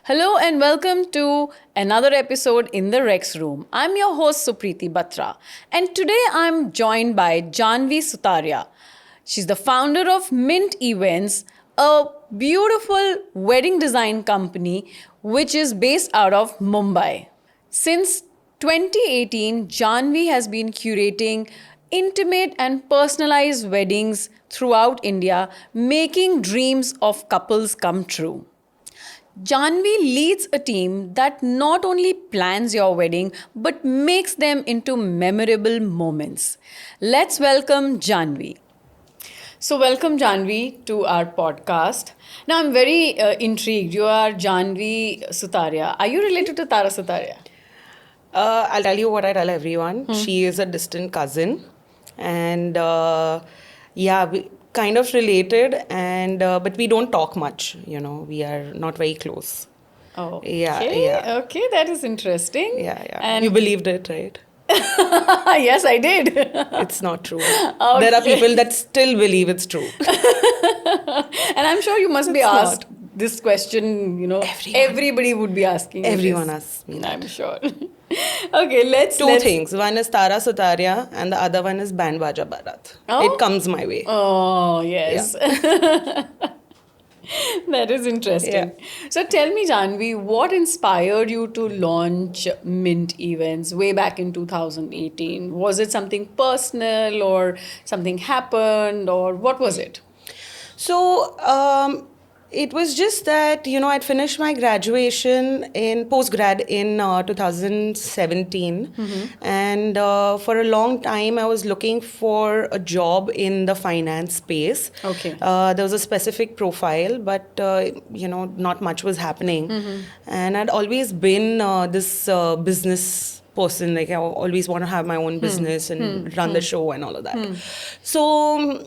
Hello and welcome to another episode in the Rex Room. I'm your host Supriti Batra, and today I'm joined by Janvi Sutaria. She's the founder of Mint Events, a beautiful wedding design company which is based out of Mumbai. Since 2018, Janvi has been curating intimate and personalized weddings throughout India, making dreams of couples come true. Janvi leads a team that not only plans your wedding but makes them into memorable moments. Let's welcome Janvi. So, welcome Janvi to our podcast. Now, I'm very intrigued. You are Janvi Sutaria. Are you related to Tara Sutaria? I'll tell you what I tell everyone. She is a distant cousin, and we kind of related, and but we don't talk much. We are not very close. Oh, Yeah, okay. yeah. Okay, that is interesting. Yeah. And You believed it, right? yes, I did. It's not true. There are people that still believe it's true. And I'm sure you must be It's asked not. this question, Everyone. everybody would be asking. you Everyone this. asks me that. I'm sure. Okay, let's. Two things. One is Tara Sutaria, and the other one is Band Baja Barat. Oh? It comes my way. Oh, yes. That is interesting. Yeah. So tell me, Janvi, what inspired you to launch Mint Events way back in 2018? Was it something personal or something happened or what was it? So it was just that, I'd finished my graduation in postgrad in 2017. And for a long time, I was looking for a job in the finance space. Okay. There was a specific profile, but, not much was happening. And I'd always been this business person. Like, I always want to have my own business and run the show and all of that. So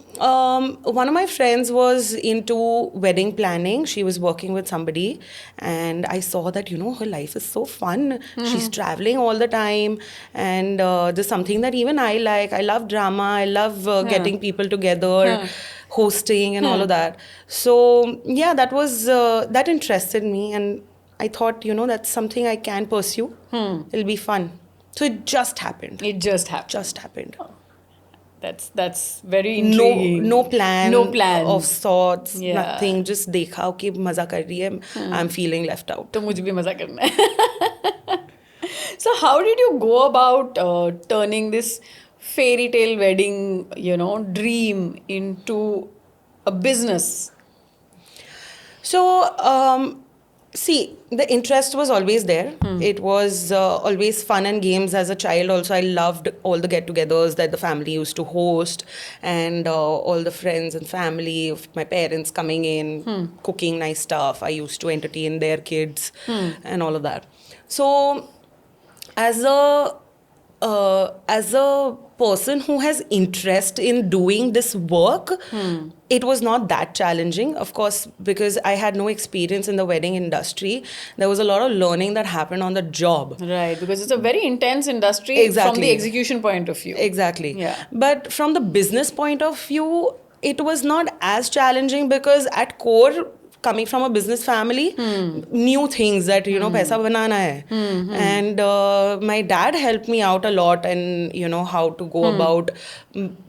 one of my friends was into wedding planning. She was working with somebody, and I saw that, her life is so fun. She's traveling all the time, and there's something that even I like. I love drama. I love getting people together, hosting and all of that. So yeah, that interested me, and I thought, that's something I can pursue. It'll be fun. So it just happened. It just happened. Just happened. That's very intriguing. No plan. No plan of sorts. Yeah. Nothing. Just देखा कि मजा कर रही है. I'm feeling left out. तो मुझे भी मजा करना है. So how did you go about turning this fairy tale wedding, dream into a business? So, see, the interest was always there. It was always fun and games as a child. Also, I loved all the get-togethers that the family used to host, and all the friends and family of my parents coming in, cooking nice stuff. I used to entertain their kids and all of that. So, as a person who has interest in doing this work, it was not that challenging. Of course, because I had no experience in the wedding industry, there was a lot of learning that happened on the job. Right, because it's a very intense industry from Exactly. the execution point of view. Exactly. Yeah. But from the business point of view, it was not as challenging because at core, coming from a business family, new things that, paisa banana hai. And my dad helped me out a lot and, how to go about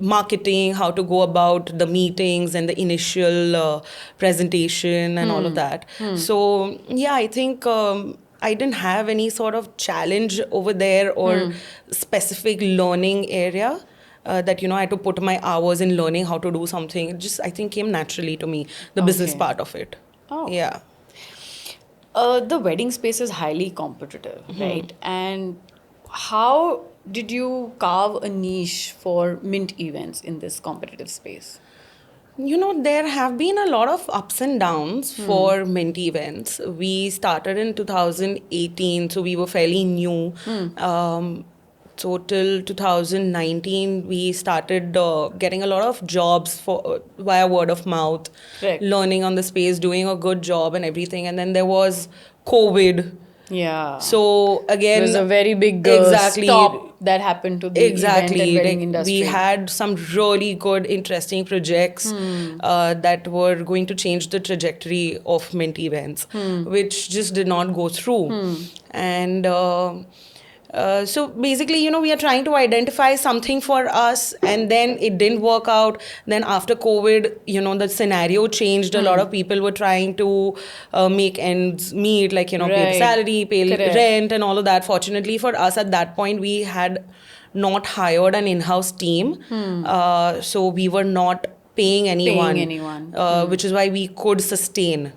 marketing, how to go about the meetings and the initial presentation and all of that. So, yeah, I think I didn't have any sort of challenge over there or specific learning area. That I had to put my hours in learning how to do something. It just, I think, came naturally to me, the business Okay. part of it. Oh. Yeah. The wedding space is highly competitive, right? And how did you carve a niche for Mint Events in this competitive space? There have been a lot of ups and downs for Mint events. We started in 2018, so we were fairly new. So till 2019, we started getting a lot of jobs via word of mouth, Correct. learning on the space, doing a good job and everything. And then there was COVID. Yeah. So It was again, a very big exactly, stop that happened to the event and exactly. wedding Like we industry. had some really good, interesting projects that were going to change the trajectory of Mint events, which just did not go through. And so basically, we are trying to identify something for us, and then it didn't work out. Then after COVID, the scenario changed. A lot of people were trying to make ends meet, like, pay the Right. salary, pay Correct. rent, and all of that. Fortunately for us, at that point, we had not hired an in-house team, so we were not paying anyone, which is why we could sustain.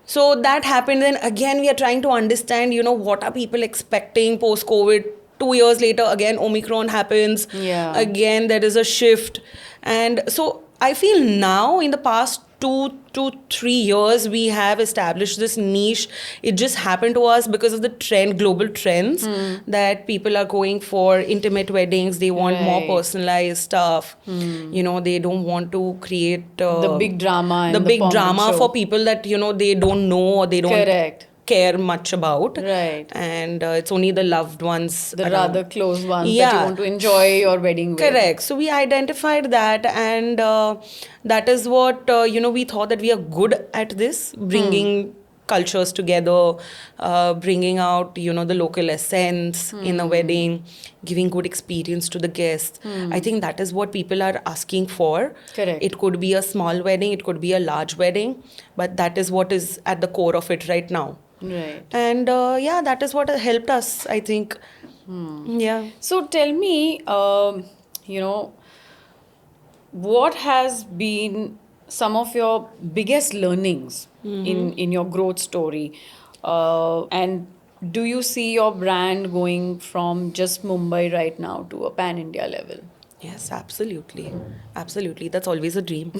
So that happened. Then again, we are trying to understand, what are people expecting post COVID. 2 years later, again, Omicron happens. Yeah. Again, there is a shift. And so I feel now in the past 2 to 3 years, we have established this niche. It just happened to us because of the global trends, that people are going for intimate weddings. They want more Right. personalized stuff. They don't want to create The big drama the and the big pomp and drama show. for people that they don't know, or they don't Correct. care much about. Right. And it's only the loved ones The around. rather close ones that you Yeah. want to enjoy your wedding with. Correct. So we identified that, and that is what we thought that we are good at this, bringing cultures together, bringing out the local essence in a wedding, giving good experience to the guests. I think that is what people are asking for. Correct. It could be a small wedding, it could be a large wedding, but that is what is at the core of it right now. Right. And yeah, that is what helped us, I think. Yeah. So tell me, what has been some of your biggest learnings in your growth story? And do you see your brand going from just Mumbai right now to a pan-India level? Yes, absolutely. Absolutely. That's always a dream.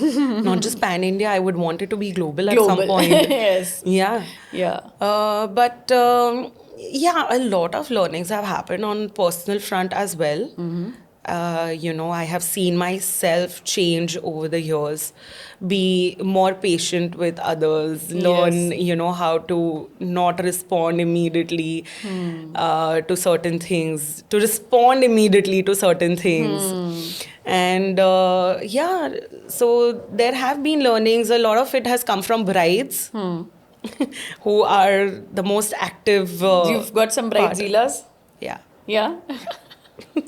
Not just pan India, I would want it to be global at some Global. point. Yes. Yeah. Yeah. But yeah, a lot of learnings have happened on personal front as well. I have seen myself change over the years, be more patient with others, learn, how to not respond immediately to certain things, to respond immediately to certain things. And yeah, so there have been learnings. A lot of it has come from brides. Who are the most active. You've got some bridezilas? Yeah. Yeah?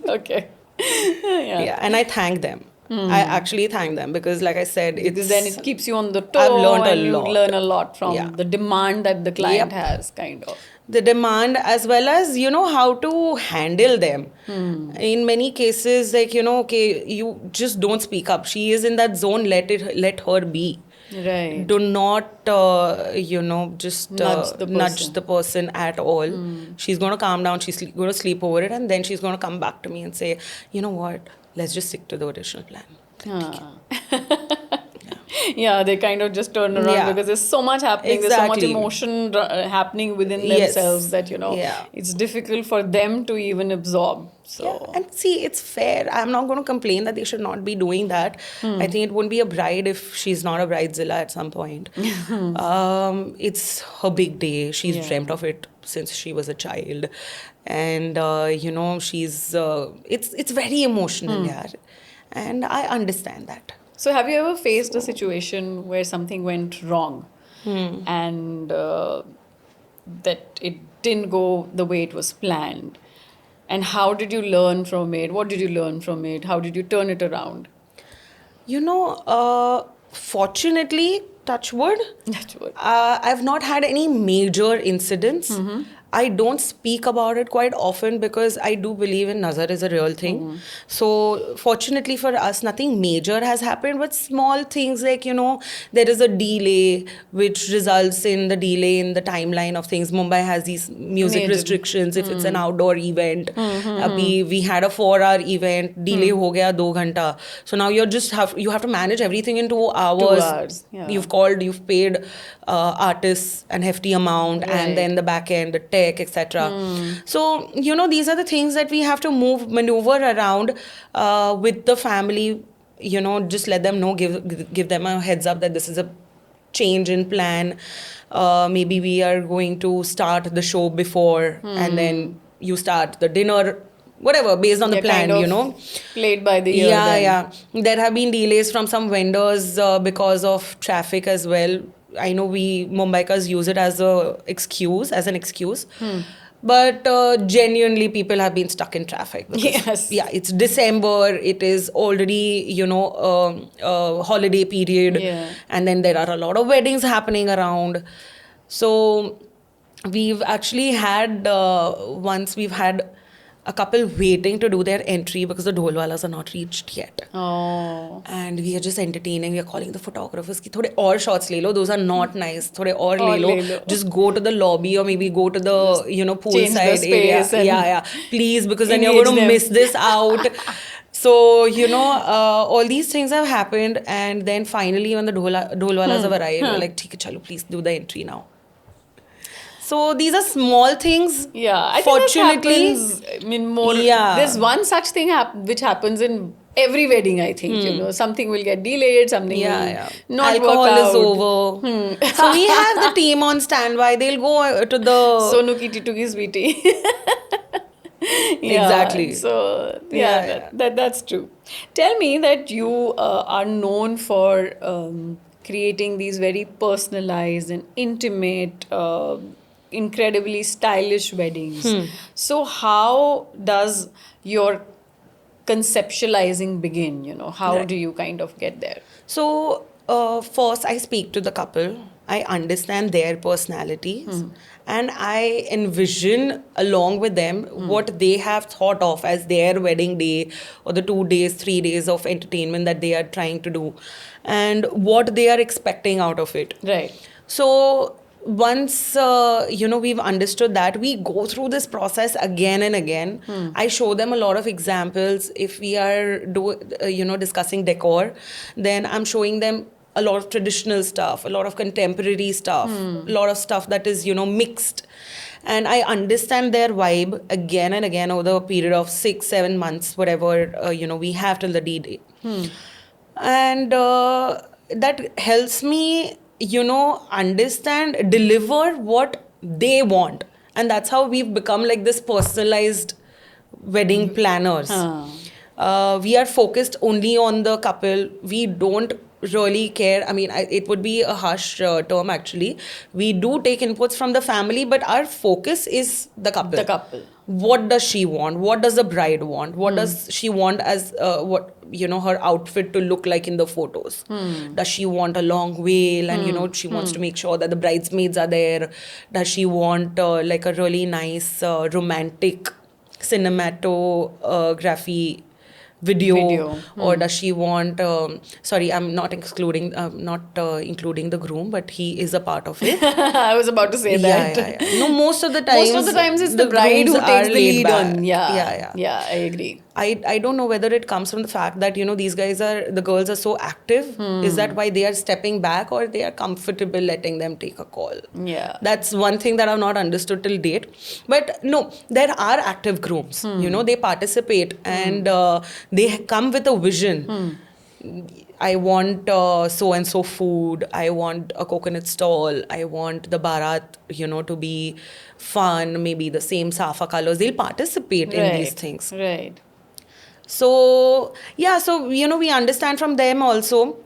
Okay. Yeah. Yeah, and I thank them. I actually thank them because, like I said, Because then it keeps you on the toe. I've learned a and you lot. learn a lot from Yeah. the demand that the client Yep. has, kind of. The demand, as well as how to handle them. In many cases, like okay, you just don't speak up. She is in that zone. Let her be. Right. Do not just nudge the person at all. She's going to calm down, she's going to sleep over it, and then she's going to come back to me and say, you know what, let's just stick to the original plan. Yeah, they kind of just turn around because there's so much happening. There's so much Exactly. emotion happening within Yes. themselves that Yeah. it's difficult for them to even absorb. So Yeah, and see, it's fair. I'm not going to complain that they should not be doing that. I think it wouldn't be a bride if she's not a bridezilla at some point. It's her big day. She's dreamt of it since she was a child, and she's. It's very emotional, yeah, and I understand that. So, have you ever faced a situation where something went wrong and that it didn't go the way it was planned? And how did you learn from it? What did you learn from it? How did you turn it around? Fortunately, touch wood, That's what. I've not had any major incidents. I don't speak about it quite often because I do believe in nazar is a real thing. So fortunately for us, nothing major has happened, but small things like, there is a delay which results in the delay in the timeline of things. Mumbai has these music Major. restrictions if it's an outdoor event. We had a 4-hour event, delay ho gaya 2 ghanta. So now you have to manage everything in 2 hours. 2 hours, yeah. You've paid artists an hefty amount, Right. and then the back end, the tech, etc. So these are the things that we have to maneuver around with the family. Just let them know, give them a heads up that this is a change in plan. Maybe we are going to start the show before, and then you start the dinner, whatever, based on the Yeah, plan, kind you of know. played by the ear Yeah, then. yeah. There have been delays from some vendors because of traffic as well. I know we Mumbaikas use it as an excuse. But genuinely, people have been stuck in traffic because, Yes. yeah, it's December. It is already, holiday period. Yeah. And then there are a lot of weddings happening around. So we've actually had, once we've had a couple waiting to do their entry because the dholwalas are not reached yet. Oh. And we are just entertaining. We are calling the photographers ki thode aur shots le lo. Those are not nice. Thode aur Aur le lo. le lo. Just go to the lobby or maybe go to the Just change the poolside area. space and Yeah, yeah. Please, because then you're engage going to them. miss this out. So all these things have happened, and then finally when the dholwalas have arrived, we're like, "ठीक है, चलो, please do the entry now." So these are small things. Yeah, I think Fortunately, that happens. I mean, more. Yeah. There's one such thing which happens in every wedding. I think something will get delayed, something yeah, will yeah. not Alcohol work is out. over. So we have the team on standby. They'll go to the Sonu ki Tituki sweetie. Yeah, Exactly. So Yeah, that's true. Tell me that you are known for creating these very personalized and intimate, incredibly stylish weddings. So how does your conceptualizing begin? How Right. do you kind of get there? So, first, I speak to the couple. I understand their personalities, and I envision along with them what they have thought of as their wedding day or the 2 days, 3 days of entertainment that they are trying to do, and what they are expecting out of it. Right. So once we've understood that, we go through this process again and again. I show them a lot of examples. If we are discussing decor, then I'm showing them a lot of traditional stuff, a lot of contemporary stuff, a lot of stuff that is mixed. And I understand their vibe again and again over the period of 6-7 months, whatever we have till the D-Day. And that helps me understand, deliver what they want. And that's how we've become like this personalized wedding planners. We are focused only on the couple. We don't really care. I mean, it would be a harsh term actually. We do take inputs from the family, but our focus is the couple. The couple. What does she want? What does the bride want? What does she want as her outfit to look like in the photos? Does she want a long veil and she wants to make sure that the bridesmaids are there? Does she want like a really nice romantic cinematography video. Or does she want sorry, I'm not including the groom, but he is a part of it. I was about to say that. Yeah. No, most of the times It's the bride grooms who takes are the laid lead back. on. Yeah. I agree. I don't know whether it comes from the fact that these the girls are so active. Is that why they are stepping back, or they are comfortable letting them take a call? Yeah. That's one thing that I've not understood till date. But no, there are active grooms. They participate and they come with a vision. I want so and so food. I want a coconut stall. I want the barat, to be fun. Maybe the same safa colors. They'll participate in these things. Right. So we understand from them also.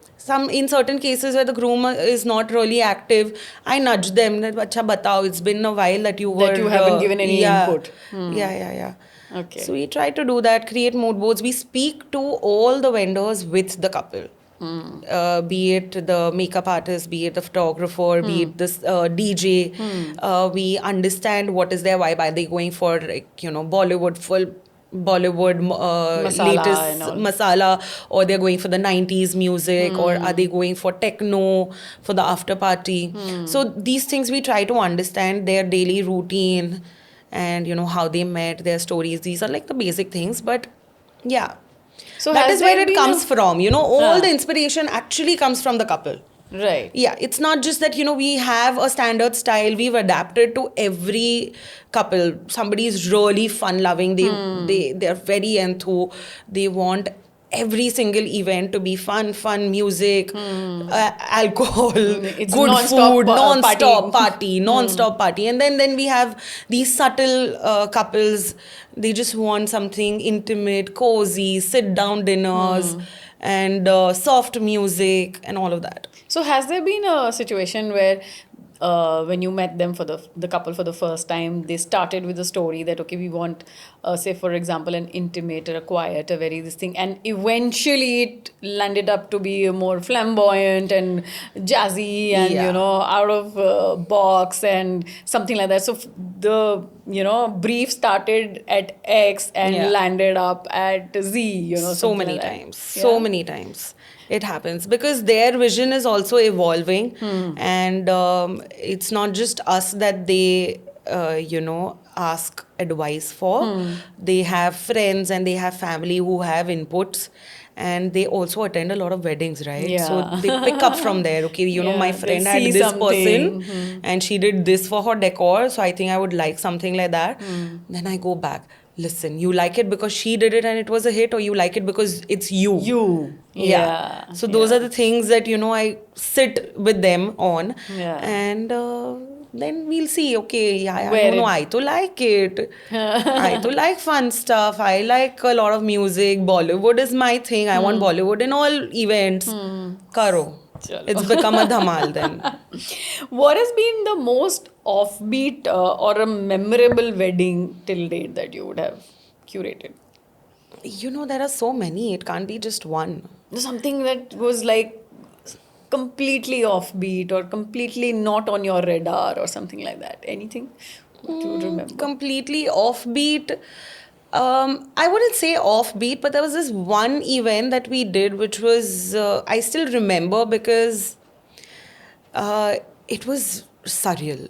In certain cases where the groom is not really active, I nudge them that, "Acha, batao, it's been a while that you haven't given any input." Yeah. Okay. So we try to do that, create mood boards. We speak to all the vendors with the couple. Be it the makeup artist, be it the photographer, be it this DJ. We understand what is their vibe. Are they going for Bollywood Masala latest and all. masala, or they're going for the 90s music, or are they going for techno for the after party? So these things we try to understand, their daily routine and how they met, their stories. These are like the basic things, but yeah. So that has is where there it been comes from. All the inspiration actually comes from the couple. Right. Yeah, it's not just that, we have a standard style. We've adapted to every couple. Somebody is really fun loving. They're very enthu. They want every single event to be fun music, alcohol, It's good non-stop food, non-stop partying. party, non-stop party. And then we have these subtle couples. They just want something intimate, cozy, sit down dinners, and soft music and all of that. So has there been a situation where when you met them for the couple for the first time, they started with a story that, okay, we want, say for example, an intimate or a quiet, a very this thing, and eventually it landed up to be a more flamboyant and jazzy and Yeah. out of box and something like that. So the brief started at X and Yeah. landed up at Z. So Something many like that. times, so Yeah? many times it happens, because their vision is also evolving. And it's not just us that they ask advice for. They have friends and they have family who have inputs, and they also attend a lot of weddings, right? So Yeah. they pick up from there. Okay, my Yeah, they friend had see this person something. and she did this for her decor, so I think I would like something like that. Then I go back, listen, you like it because she did it and it was a hit, or you like it because it's you? You. Yeah. Yeah. So those yeah. are the things that I sit with them on. Yeah. And then we'll see. Okay, yeah, Where no, it I to like it. I to like fun stuff. I like a lot of music. Bollywood is my thing. I want Bollywood in all events. Karo. Chalo. It's become a dhamal then. What has been the most offbeat or a memorable wedding till date that you would have curated? There are so many. It can't be just one. Something that was like completely offbeat or completely not on your radar or something like that. Anything? What you would remember? Completely offbeat. I wouldn't say offbeat, but there was this one event that we did, which was, I still remember, because it was surreal.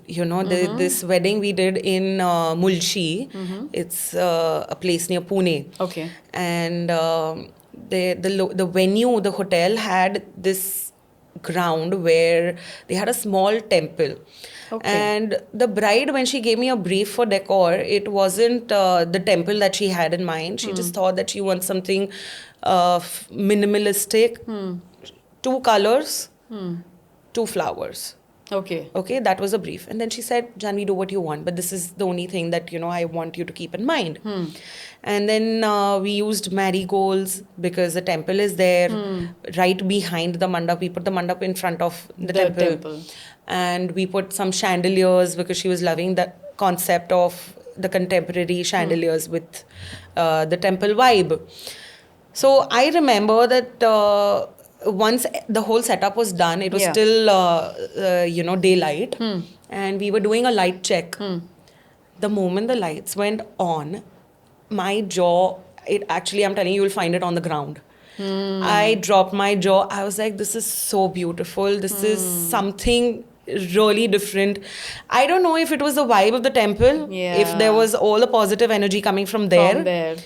This wedding we did in Mulchi. It's a place near Pune. Okay. And the venue, the hotel had this ground where they had a small temple. Okay. And the bride, when she gave me a brief for decor, it wasn't the temple that she had in mind. She just thought that she wants something minimalistic, 2 colors, 2 flowers. Okay. Okay, that was a brief. And then she said, Janvi, do what you want, but this is the only thing that, I want you to keep in mind. And then we used marigolds, because the temple is there right behind the mandap. We put the mandap in front of the temple. And we put some chandeliers, because she was loving the concept of the contemporary chandeliers with the temple vibe. So I remember that once the whole setup was done, it was still, daylight. And we were doing a light check. The moment the lights went on, my jaw, I'm telling you, you'll find it on the ground. I dropped my jaw. I was like, this is so beautiful. This is something really different. I don't know if it was the vibe of the temple, if there was all the positive energy coming from there.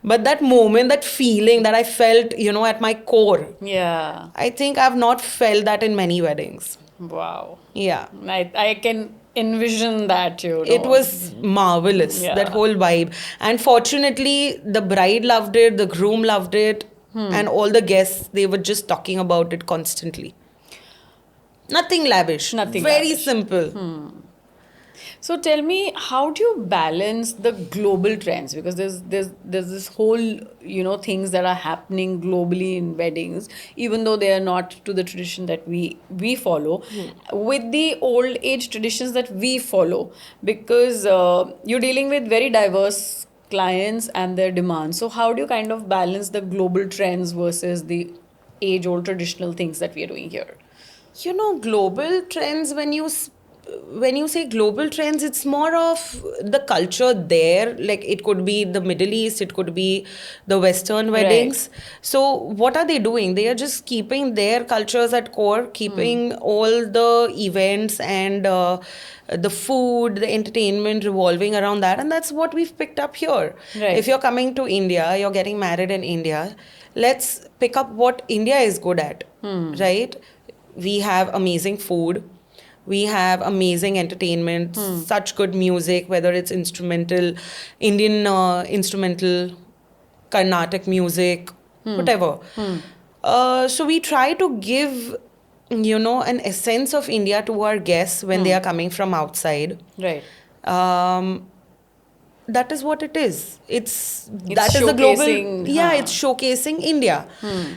But that moment, that feeling that I felt, at my core. Yeah. I think I've not felt that in many weddings. Wow. Yeah. I can envision that, It was marvelous, that whole vibe. And fortunately, the bride loved it, the groom loved it, and all the guests, they were just talking about it constantly. Nothing lavish. Nothing Very lavish. simple. So tell me, how do you balance the global trends? Because there's this whole things that are happening globally in weddings, even though they are not to the tradition that we follow, with the old age traditions that we follow. Because you're dealing with very diverse clients and their demands. So how do you kind of balance the global trends versus the age old traditional things that we are doing here? Global trends, when you say global trends, it's more of the culture there. Like, it could be the Middle East, it could be the Western weddings. So what are they doing? They are just keeping their cultures at core, keeping all the events and the food, the entertainment revolving around that. And that's what we've picked up here. If you're coming to India, you're getting married in India, let's pick up what India is good at, right? We have amazing food. We have amazing entertainment, such good music, whether it's instrumental, Indian instrumental, Carnatic music, whatever. So we try to give, an essence of India to our guests when they are coming from outside. Right. Um, that is what it is. It's That is the global. showcasing, Yeah, huh. it's showcasing India.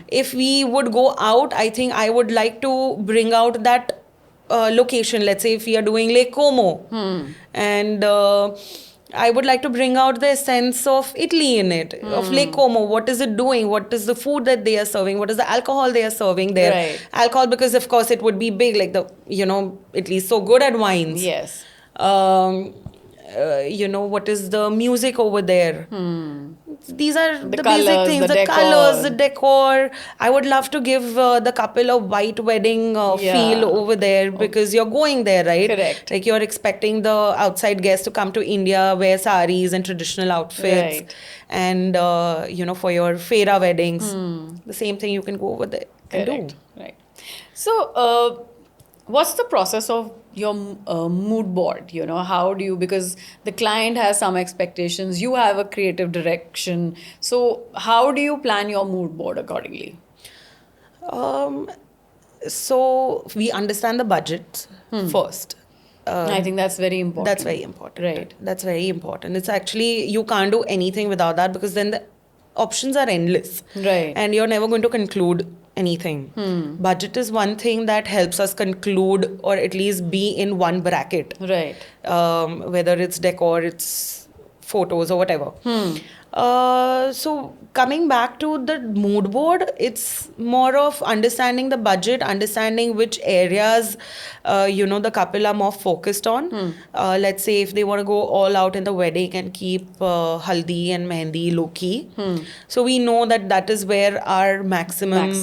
If we would go out, I think I would like to bring out that location. Let's say if we are doing Lake Como, and I would like to bring out the sense of Italy in it, of Lake Como. What is it doing? What is the food that they are serving? What is the alcohol they are serving there? Right. Alcohol, because of course it would be big, like Italy's so good at wines. Yes. Um, what is the music over there? These are the basic colours, things, the the decor. colors, the decor. I would love to give the couple a white wedding feel Yeah. over there, because you're going there, right? Correct. Like you're expecting the outside guests to come to India, wear saris and traditional outfits. Right. And, for your Fera weddings, the same thing you can go over there and do. Correct. Right. So, what's the process of your mood board? How do you, because the client has some expectations, you have a creative direction. So, how do you plan your mood board accordingly? So we understand the budget first. I think that's very important. That's very important. Right. That's very important. It's actually, you can't do anything without that, because then the options are endless. Right. And you're never going to conclude anything. Budget is one thing that helps us conclude, or at least be in one bracket. Right. Whether it's decor, it's photos, or whatever. So coming back to the mood board, it's more of understanding the budget, understanding which areas, the couple are more focused on. Let's say if they want to go all out in the wedding and keep haldi and mehendi low key. So we know that is where our maximum.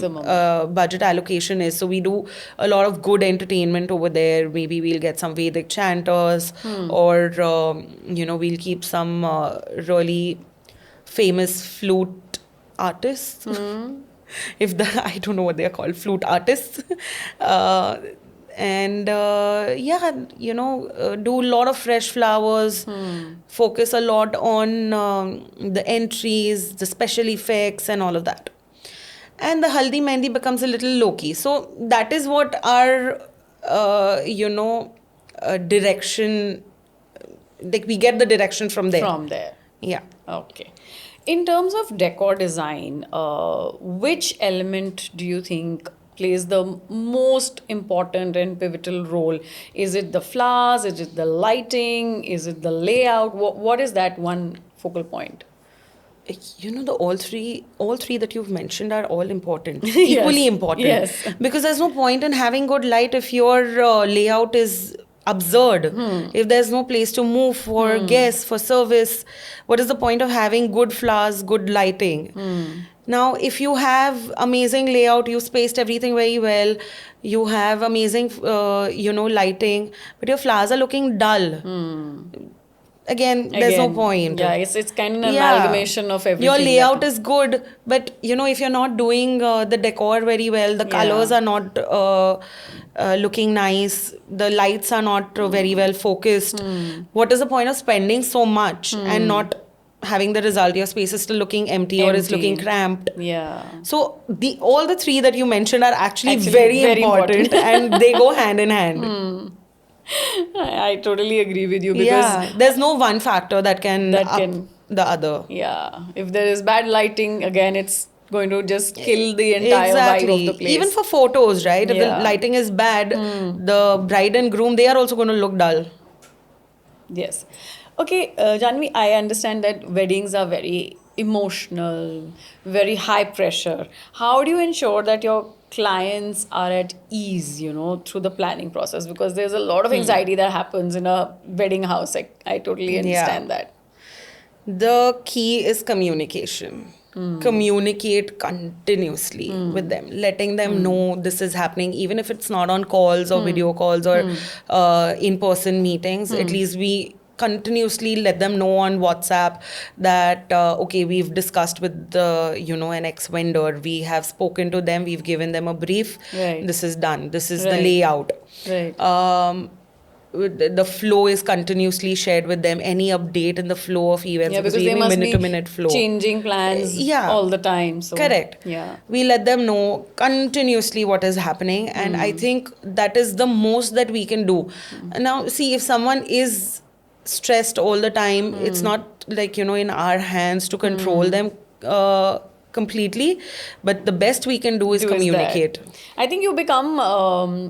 Budget allocation is. So we do a lot of good entertainment over there. Maybe we'll get some Vedic chanters, or, we'll keep some really famous flute artists. I don't know what they are called, flute artists. Do a lot of fresh flowers, focus a lot on the entries, the special effects, and all of that. And the haldi mehndi becomes a little low-key. So that is what our, direction, like we get the direction from there. From there. Yeah. Okay. In terms of decor design, which element do you think plays the most important and pivotal role? Is it the flowers? Is it the lighting? Is it the layout? What is that one focal point? All three that you've mentioned are all important, equally important. Yes. Because there's no point in having good light if your layout is absurd. If there's no place to move for guests, for service, what is the point of having good flowers, good lighting? Now, if you have amazing layout, you spaced everything very well, you have amazing, lighting, but your flowers are looking dull. Again, there's no point. Yeah, it's kind of an amalgamation of everything. Your layout is good, but if you're not doing the decor very well, the colors are not looking nice, the lights are not very well focused, what is the point of spending so much and not having the result? Your space is still looking empty. Or is looking cramped. Yeah. So all the three that you mentioned are actually very important and they go hand in hand. I totally agree with you, because there's no one factor that can up the other. Yeah, if there is bad lighting, again, it's going to just kill the entire vibe of the place. Even for photos, right? If the lighting is bad, the bride and groom, they are also going to look dull. Yes. Okay, Janvi, I understand that weddings are very emotional, very high pressure. How do you ensure that your clients are at ease, through the planning process? Because there's a lot of anxiety that happens in a wedding house. I totally understand that. The key is communication. Communicate continuously with them, letting them know this is happening, even if it's not on calls or video calls or in-person meetings. At least we continuously let them know on WhatsApp that okay, we've discussed with an ex-vendor, we have spoken to them, we've given them a brief, this is done, this is the layout. the flow is continuously shared with them, any update in the flow of events, Yeah, because because we they have a must minute to be minute flow. changing plans Yeah. all the time. So Correct. yeah. We let them know continuously what is happening, and I think that is the most that we can do. Now, see, if someone is stressed all the time, it's not like, in our hands to control them completely, but the best we can do is Do is communicate. that. I think you become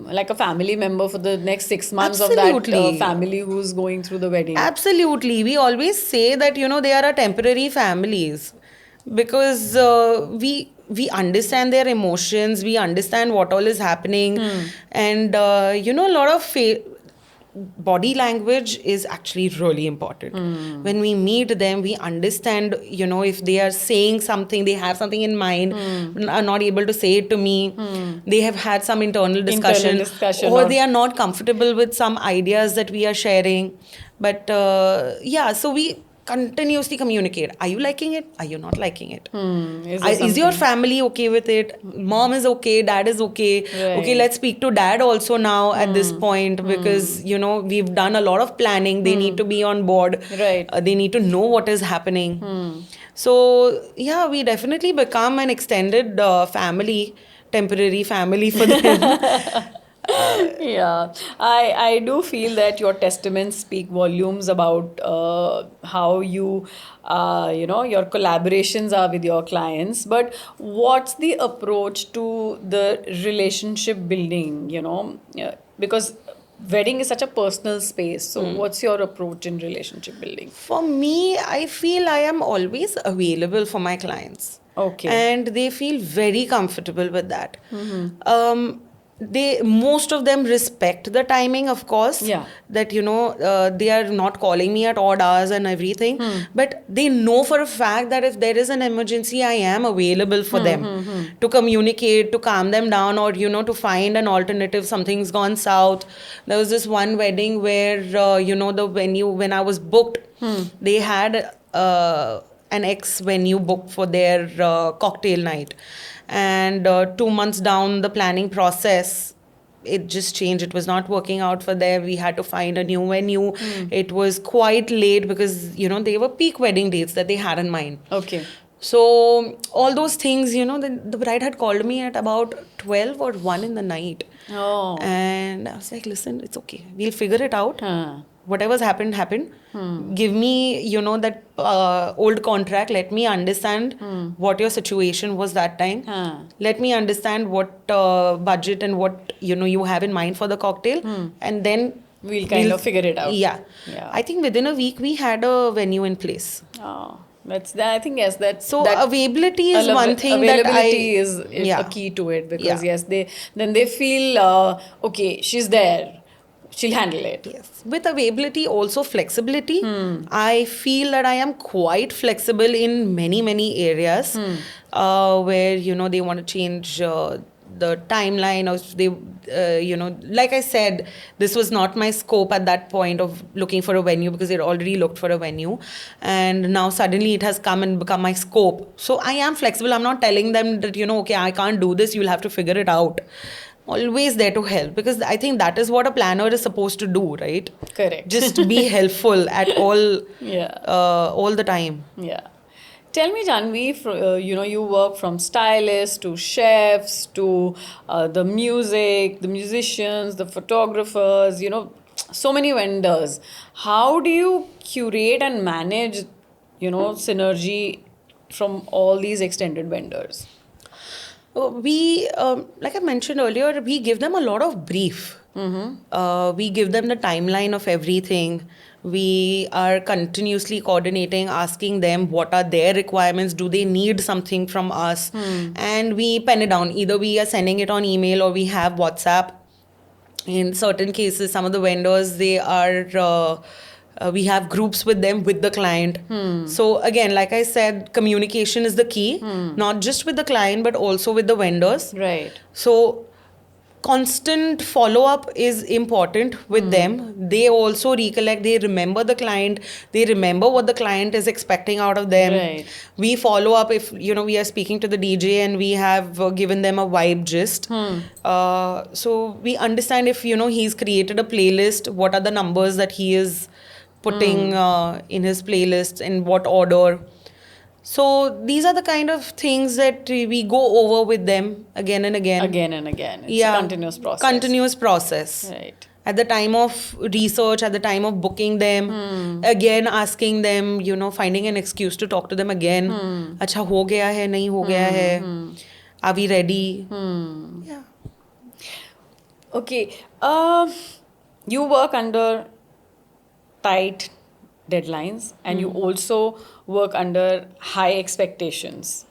like a family member for the next 6 months of that Absolutely. family who's going through the wedding. Absolutely. We always say that, they are a temporary families, because we understand their emotions, we understand what all is happening, and a lot of body language is actually really important. When we meet them, we understand, if they are saying something, they have something in mind, are not able to say it to me, they have had some internal discussion, or they are not comfortable with some ideas that we are sharing. But yeah, so we continuously communicate. Are you liking it? Are you not liking it? Is there Is your something? family okay with it? Mom is okay, dad is okay. Okay, Right. let's speak to dad also now at this point, because we've done a lot of planning. They need to be on board. Right. They need to know what is happening. So yeah, we definitely become an extended family, temporary family for them. Yeah, I do feel that your testaments speak volumes about how your collaborations are with your clients. But what's the approach to the relationship building? Yeah, because wedding is such a personal space. So, what's your approach in relationship building? For me, I feel I am always available for my clients. Okay. And they feel very comfortable with that. Most of them respect the timing, of course. Yeah. That, they are not calling me at odd hours and everything. But they know for a fact that if there is an emergency, I am available for them to communicate, to calm them down, or, to find an alternative. Something's gone south. There was this one wedding where, the venue, when I was booked, they had an ex venue booked for their cocktail night. And 2 months down the planning process, it just changed. It was not working out for them. We had to find a new venue. It was quite late because, they were peak wedding dates that they had in mind. Okay. So all those things, the bride had called me at about 12 or 1 in the night. Oh. And I was like, listen, it's okay. We'll figure it out. Huh. Whatever's happened. Give me, that old contract. Let me understand what your situation was that time. Let me understand what budget and what, you have in mind for the cocktail. And then We'll kind of figure it out. Yeah. Yeah. I think within a week, we had a venue in place. Oh, that's that. I think yes, that's So that availability is one thing that availability I... is Yeah. a key to it, because Yeah. yes, they feel okay, she's there, she'll handle it. Yes. With availability, also flexibility. I feel that I am quite flexible in many, many areas where, they want to change the timeline, or if they, like I said, this was not my scope at that point of looking for a venue, because they'd already looked for a venue. And now suddenly it has come and become my scope. So I am flexible. I'm not telling them that, okay, I can't do this. You'll have to figure it out. Always there to help, because I think that is what a planner is supposed to do, right? Correct. Just be helpful at Yeah. all the time. Yeah. Tell me, Janvi, you work from stylists to chefs to the music, the musicians, the photographers, so many vendors. How do you curate and manage, synergy from all these extended vendors? We, like I mentioned earlier, we give them a lot of brief. We give them the timeline of everything. We are continuously coordinating, asking them what are their requirements. Do they need something from us? And we pen it down. Either we are sending it on email, or we have WhatsApp. In certain cases, some of the vendors, they are... we have groups with them, with the client. So again, like I said, communication is the key, not just with the client, but also with the vendors. Right. So constant follow-up is important with them. They also recollect, they remember the client, they remember what the client is expecting out of them. Right. We follow up if, we are speaking to the DJ and we have given them a vibe gist. So we understand if, he's created a playlist, what are the numbers that he is putting in his playlist, in what order. So these are the kind of things that we go over with them again and again. Again and again. It's a continuous process. Continuous process. Right. At the time of research, at the time of booking them, again asking them, finding an excuse to talk to them again. Acha ho gaya hai, nahi ho gaya hai. Are we ready? Yeah. Okay. You work under tight deadlines and you also work under high expectations.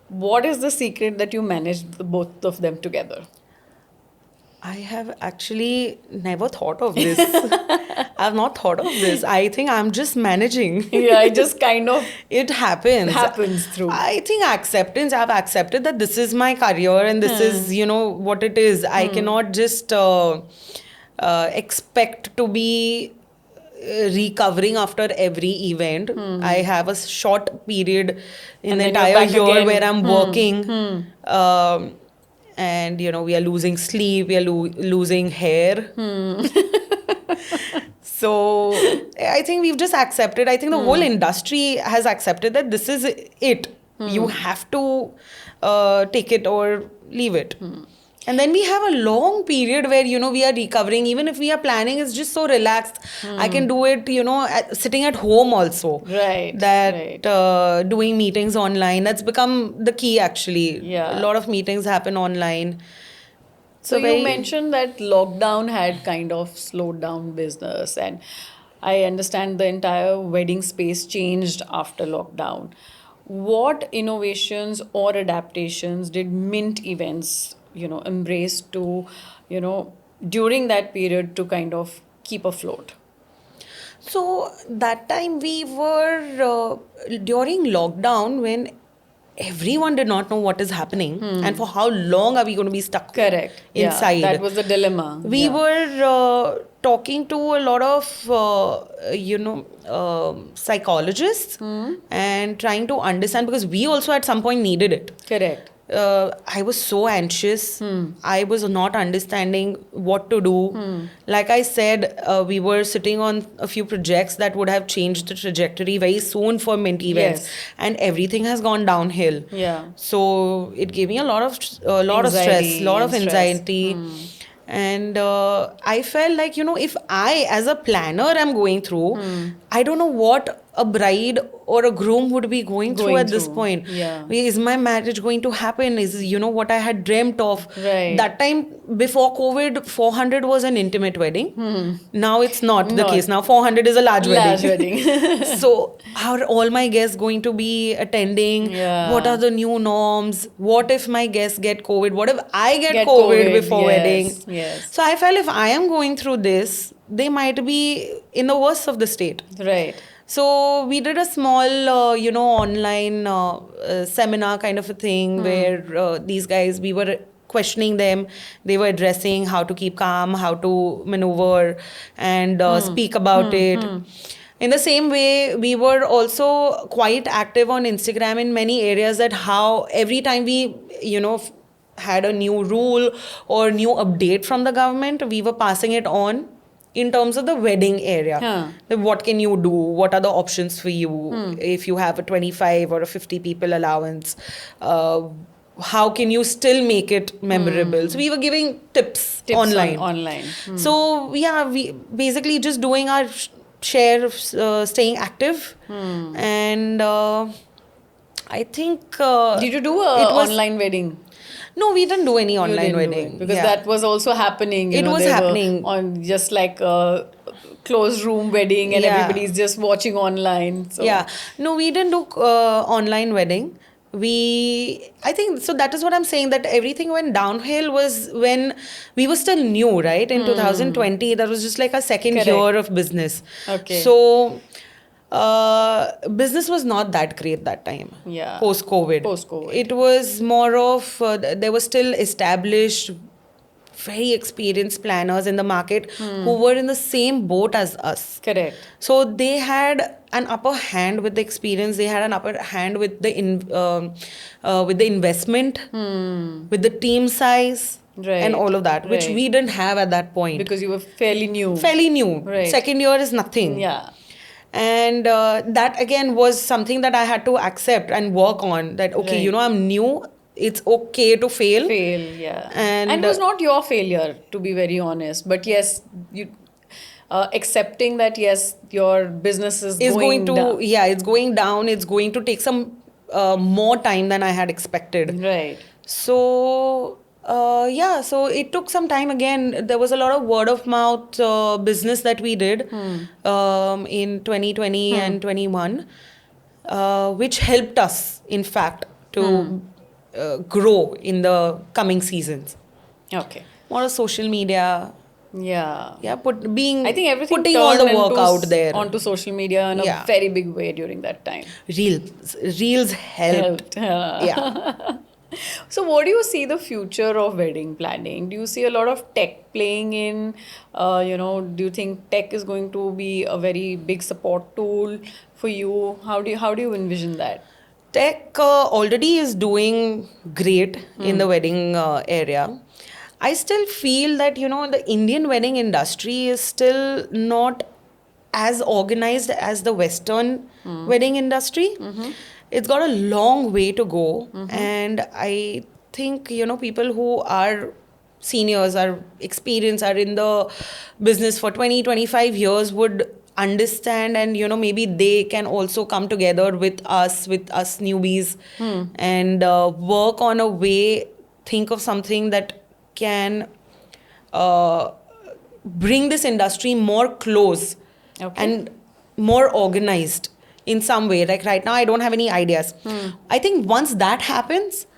What is the secret that you manage both of them together? I have actually never thought of this. I've not thought of this. I think I'm just managing. Yeah, it just kind of It happens through. I think acceptance. I've accepted that this is my career and this is, what it is. I cannot just expect to be recovering after every event. I have a short period in And the then you're entire back year again. where I'm working. And, we are losing sleep, we are losing hair. So I think we've just accepted. I think the whole industry has accepted that this is it. You have to take it or leave it. And then we have a long period where, we are recovering. Even if we are planning, it's just so relaxed. I can do it, sitting at home also. Right. That doing meetings online, that's become the key actually. Yeah. A lot of meetings happen online. So you mentioned that lockdown had kind of slowed down business, and I understand the entire wedding space changed after lockdown. What innovations or adaptations did Mint Events, embrace to, during that period to kind of keep afloat? So that time we were during lockdown when everyone did not know what is happening and for how long are we going to be stuck Correct. inside. Yeah, that was the dilemma. We were talking to a lot of psychologists and trying to understand, because we also at some point needed it. Correct. I was so anxious. I was not understanding what to do. Like I said, we were sitting on a few projects that would have changed the trajectory very soon for Mint Events, Yes. and everything has gone downhill. Yeah. So it gave me a lot of stress, a lot of and stress. anxiety. And I felt like, if I as a planner am going through, I don't know what a bride or a groom would be going through at this point. Yeah. Is my marriage going to happen? Is, what I had dreamt of? Right. That time before COVID, 400 was an intimate wedding. Now it's not the case. Now 400 is a large wedding. So how are all my guests going to be attending? Yeah. What are the new norms? What if my guests get COVID? What if I get COVID before wedding? Yes. So I felt if I am going through this, they might be in the worst of the state. Right. So we did a small, online seminar kind of a thing where these guys, we were questioning them. They were addressing how to keep calm, how to maneuver and speak about it. In the same way, we were also quite active on Instagram in many areas, that how every time we, had a new rule or new update from the government, we were passing it on in terms of the wedding area. What can you do? What are the options for you? If you have a 25 or a 50 people allowance, how can you still make it memorable? So we were giving tips online. So yeah, we basically just doing our share of staying active. And I think... did you do an online wedding? No, we didn't do any online wedding. Because that was also happening. It was happening. On just like a closed room wedding and everybody's just watching online. So. Yeah. No, we didn't do online wedding. I think, so that is what I'm saying, that everything went downhill was when we were still new, right? In 2020, that was just like a second year of business. Okay. So... business was not that great that time. Yeah. Post-COVID. It was more of, there were still established very experienced planners in the market who were in the same boat as us. Correct. So they had an upper hand with the experience. They had an upper hand with the investment, with the team size, and all of that, which we didn't have at that point. Because you were fairly new. Fairly new. Right. Second year is nothing. Yeah. And that again was something that I had to accept and work on. That okay, Right. I'm new. It's okay to fail. Fail, yeah. And it was not your failure, to be very honest. But yes, you accepting that yes, your business is going down. Yeah, it's going down. It's going to take some more time than I had expected. Right. So yeah, so it took some time. Again, there was a lot of word of mouth business that we did in 2020 and 21, which helped us, in fact, to grow in the coming seasons. Okay. More of social media. Yeah. Yeah, I think everything putting all the turned work out there. onto social media in a very big way during that time. Reels helped. Yeah. So what do you see the future of wedding planning? Do you see a lot of tech playing in? Do you think tech is going to be a very big support tool for you? How do you envision that? Tech already is doing great in the wedding area. I still feel that, the Indian wedding industry is still not as organized as the Western wedding industry. It's got a long way to go. And I think, people who are seniors, are experienced, are in the business for 20, 25 years would understand, and maybe they can also come together with us newbies and work on a way, think of something that can bring this industry more close and more organized in some way. Like right now I don't have any ideas. I think once that happens,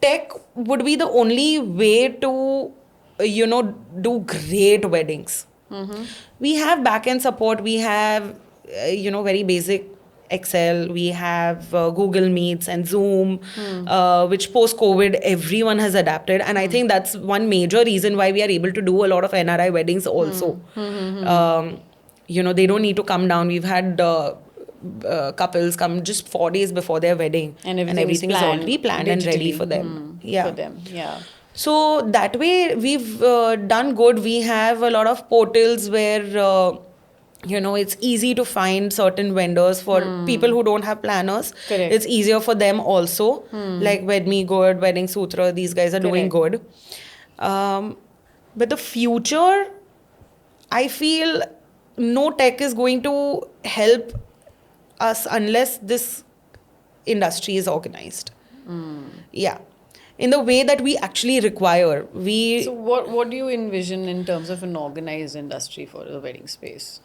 tech would be the only way to do great weddings. We have back-end support. We have, very basic Excel. We have Google Meets and Zoom, which post-COVID everyone has adapted. And I think that's one major reason why we are able to do a lot of NRI weddings also. They don't need to come down. We've had couples come just 4 days before their wedding. And everything is already planned and ready for them. For them, yeah. So that way we've done good. We have a lot of portals where, it's easy to find certain vendors for people who don't have planners. Correct. It's easier for them also. Like Wedme Good, Wedding Sutra, these guys are doing good. But the future, I feel no tech is going to help us unless this industry is organized. Yeah. In the way that we actually require. So what do you envision in terms of an organized industry for the wedding space?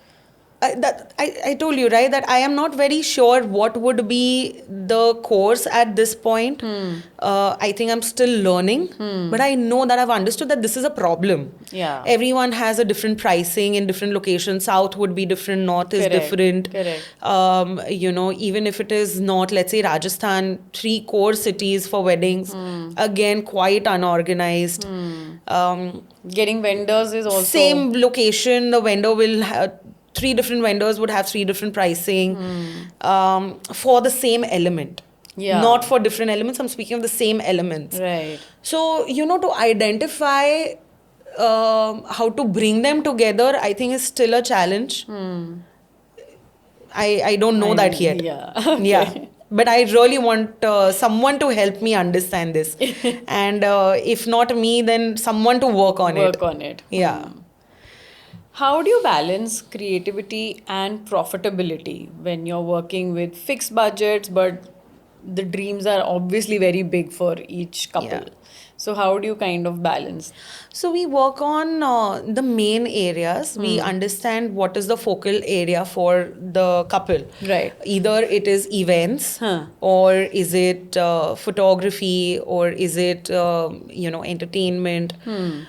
I told you, right, that I am not very sure what would be the course at this point. I think I'm still learning, but I know that I've understood that this is a problem. Yeah. Everyone has a different pricing in different locations. South would be different, North is different. Correct. Even if it is not, let's say Rajasthan, 3 core cities for weddings, again, quite unorganized. Getting vendors is also... Same location, the vendor will have... 3 different vendors would have 3 different pricing for the same element. Yeah. Not for different elements. I'm speaking of the same elements. Right. So, to identify how to bring them together, I think is still a challenge. I don't know that yet. Yeah. Okay. Yeah. But I really want someone to help me understand this. And if not me, then someone to work on it. Yeah. How do you balance creativity and profitability when you're working with fixed budgets, but the dreams are obviously very big for each couple? Yeah. So how do you kind of balance? So we work on the main areas. We understand what is the focal area for the couple. Right. Either it is events, or is it photography, or is it entertainment.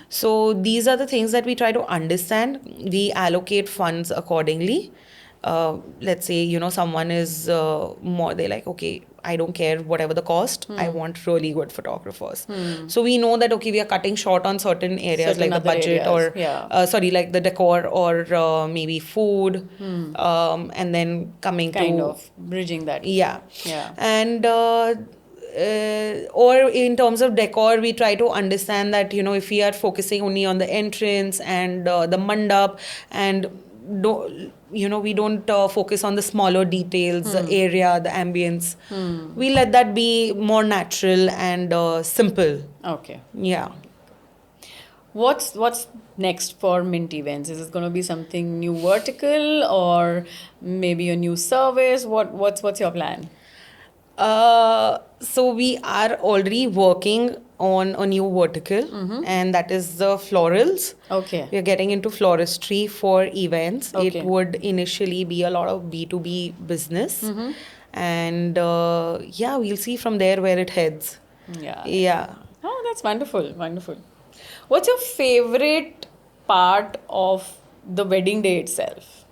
So these are the things that we try to understand. We allocate funds accordingly. let's say, someone is more, they're like, okay, I don't care whatever the cost, I want really good photographers. So we know that, okay, we are cutting short on certain areas, Certain like the other budget areas, or, yeah. sorry, like the decor or maybe food, and then coming Kind to, of bridging that. yeah. Yeah. And or in terms of decor, we try to understand that, if we are focusing only on the entrance and the mandap, and we don't focus on the smaller details, the area, the ambience. We let that be more natural and simple. Okay. Yeah. What's next for Mint Events? Is it going to be something new vertical or maybe a new service? What's your plan? So we are already working on a new vertical, and that is the florals. Okay. We are getting into floristry for events. Okay. It would initially be a lot of B2B business. And yeah, we'll see from there where it heads. Yeah. Yeah. Oh, that's wonderful. Wonderful. What's your favorite part of the wedding day itself?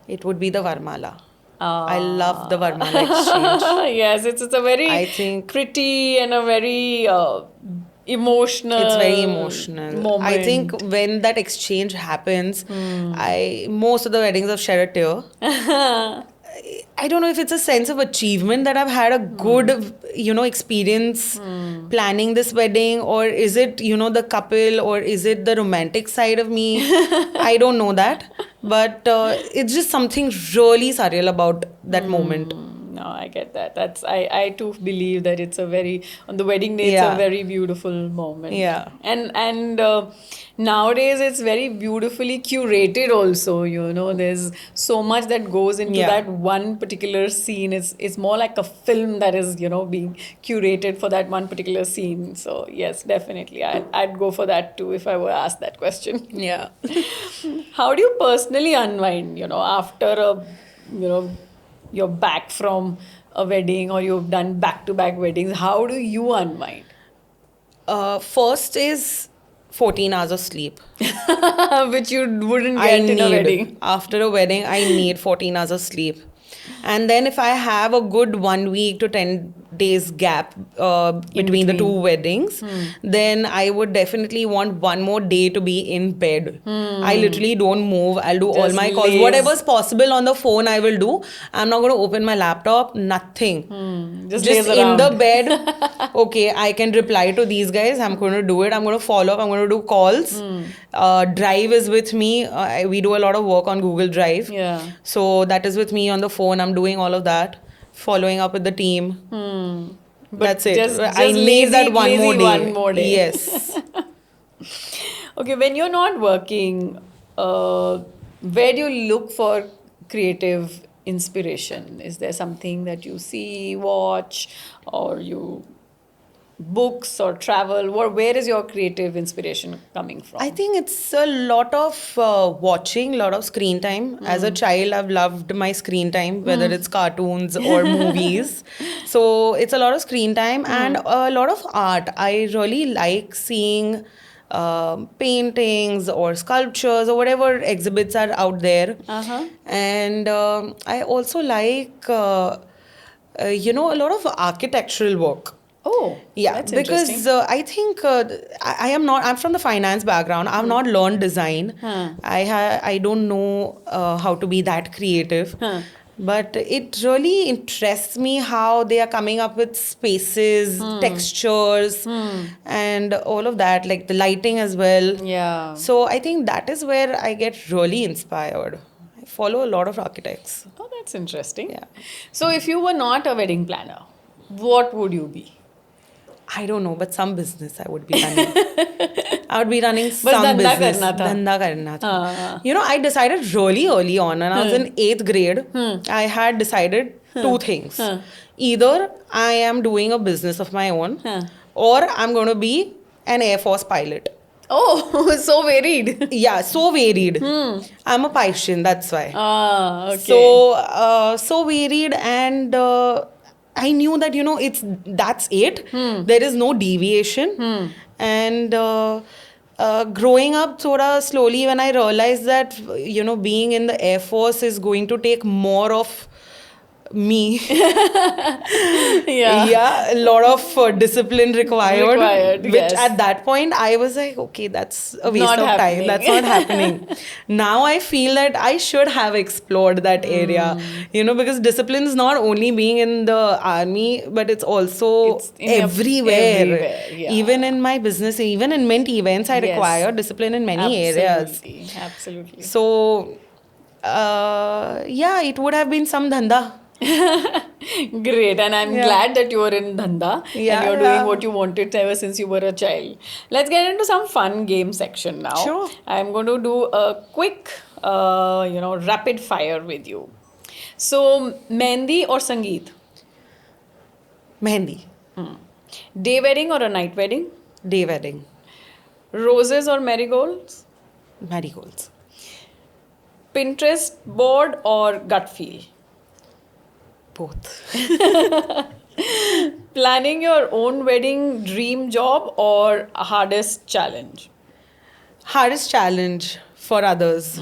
It would be the Varmala. I love the Varmala exchange. Yes, it's a very I think pretty and a very emotional. it's very emotional. Moment. I think when that exchange happens, most of the weddings have shed a tear. I don't know if it's a sense of achievement that I've had a good, experience planning this wedding, or is it, the couple, or is it the romantic side of me? I don't know that. But it's just something really surreal about that moment. No, I get that. I too believe that it's a very, on the wedding day, it's Yeah. a very beautiful moment. Yeah. And nowadays it's very beautifully curated also, there's so much that goes into Yeah. that one particular scene. It's more like a film that is, being curated for that one particular scene. So yes, definitely. I'd go for that too if I were asked that question. Yeah. How do you personally unwind, after you're back from a wedding or you've done back-to-back weddings? How do you unwind? First is 14 hours of sleep. Which you wouldn't I get in a wedding. after a wedding, I need 14 hours of sleep. And then if I have a good 1 week to 10 days gap between the two weddings, then I would definitely want one more day to be in bed. I literally don't move. I'll do all Just my calls. laze. Whatever's possible on the phone, I will do. I'm not going to open my laptop, nothing. Just Just laze in the around. bed. Okay, I can reply to these guys. I'm going to do it. I'm going to follow up. I'm going to do calls. Drive is with me. We do a lot of work on Google Drive. Yeah. So that is with me on the phone. I'm doing all of that, following up with the team. But That's it. just I need that lazy one more day. Yes. Okay, when you're not working, where do you look for creative inspiration? Is there something that you see, watch, or you books or travel? Where is your creative inspiration coming from? I think it's a lot of watching, a lot of screen time. As a child, I've loved my screen time, whether it's cartoons or movies. So it's a lot of screen time and a lot of art. I really like seeing paintings or sculptures or whatever exhibits are out there. And I also like, a lot of architectural work. Oh, Yeah, that's because interesting. I think I'm from the finance background. I've not learned design. I don't know how to be that creative. But it really interests me how they are coming up with spaces, textures, and all of that, like the lighting as well. Yeah. So I think that is where I get really inspired. I follow a lot of architects. Oh, that's interesting. Yeah. So if you were not a wedding planner, what would you be? I don't know, but some business I would be running. I would be running Bas some dhanda business. karna tha. Dhanda karna tha. I decided really early on when I was in 8th grade. I had decided two things. Either I am doing a business of my own, or I'm going to be an Air Force pilot. Oh, so varied. Yeah, so varied. I'm a Piscean, that's why. Ah, okay. So, so varied, and I knew that that's it. There is no deviation, and growing up thoda slowly, when I realized that, being in the Air Force is going to take more of me. Yeah. Yeah, a lot of discipline required, Required, which yes. at that point I was like, okay, that's a waste Not of time. happening. That's not happening. Now I feel that I should have explored that area, because discipline is not only being in the army, but it's also It's in everywhere. everywhere, yeah. Even in my business, even in Mint events, I Yes. require discipline in many areas. Absolutely. Absolutely. So, yeah, it would have been some dhanda. Great, and I'm Yeah. glad that you're in Dhanda and Yeah, you're doing yeah. what you wanted ever since you were a child. Let's get into some fun game section now. Sure. I'm going to do a quick, rapid fire with you. So, mehendi or sangeet? Mehendi. Day wedding or a night wedding? Day wedding. Roses or marigolds? Marigolds. Pinterest board or gut feel? Both. Planning your own wedding dream job or hardest challenge? Hardest challenge for others.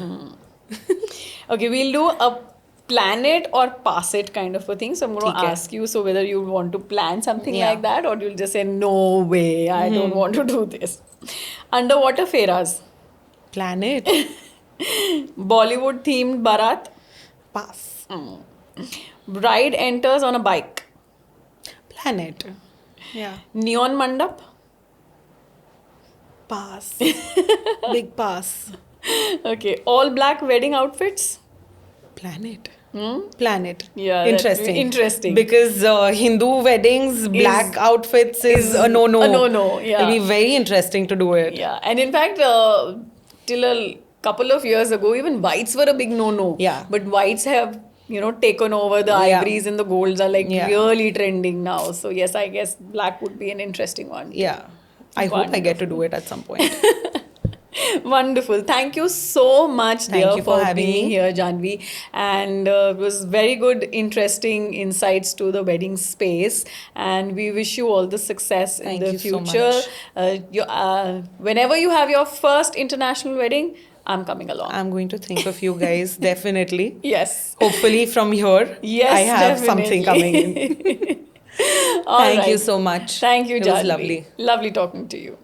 Okay, we'll do a plan it or pass it kind of a thing. So I'm going to Okay. ask you, so whether you want to plan something Yeah. like that or you'll just say, no way, I don't want to do this. Underwater fairas, Plan it. Bollywood themed barat, Pass. bride enters on a bike, Plan it. Yeah. neon mandap, Pass. Big pass. okay, all black wedding outfits. Plan it. Plan it. Yeah, that's Interesting. interesting. Because Hindu weddings, black outfits is a no-no. a no-no, yeah. It'll be very interesting to do it. Yeah, and in fact, till a couple of years ago, even whites were a big no-no. Yeah. But whites have, taken over. The Yeah. ivories and the golds are like Yeah. really trending now. So yes, I guess black would be an interesting one. Yeah. I hope I get to do it at some point. Wonderful. Thank you so much, Thank dear, you for having being me. here, Janvi. And it was very good, interesting insights to the wedding space. And we wish you all the success in Thank the you so future. much. Whenever you have your first international wedding, I'm coming along. I'm going to think of you guys, definitely. Yes. Hopefully from here, Yes, I have something coming in. All Thank you right. so much. Thank you, It was Janvi. lovely. Lovely talking to you.